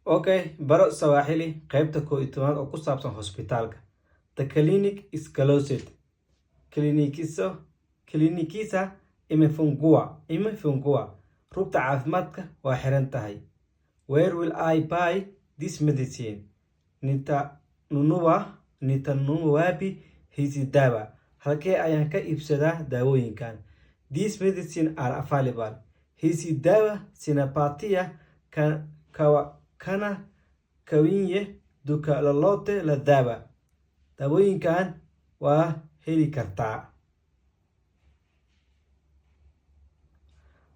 Okay, baro Swahili qaybta 11 oo ku saabsan hospitaalka. The clinic is closed. Klinikisa imefungua. Rugta caafimaadka waa xiran tahay. Where will I buy this medicine? Nitanunua wapi hizi dawa? Halkee ayaan ka iibsadaa daawooyinkan? These medicine are available. Hizi dawa zinapatia kana kawinye duka lolote la dawa. Daawooyinkan waa heli kartaa.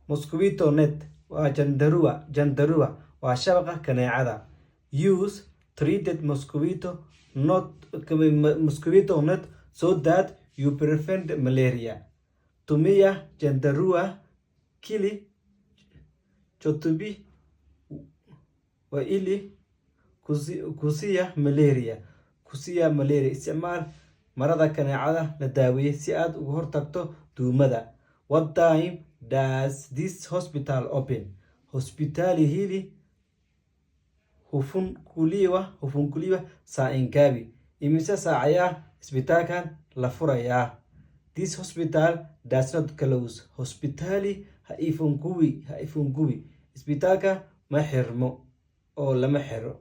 Mosquito net waa jandarua waa shabaqa kaneecada. Use treated mosquito net so that you prevent malaria. Tumia jandarua kili chotubi wa ili kusiya malaria. Isticmaal marada kaneecada la daaweeyay si aad uga hortagto duumada. What time does this hospital open? Hospitali hili hufunguliwa saa ingapi? Imise saa ayaa isbitaalkan la furayaa? This hospital does not close. Hospitali haifungui. Isbitaalka ma xirmo oo lama xiro.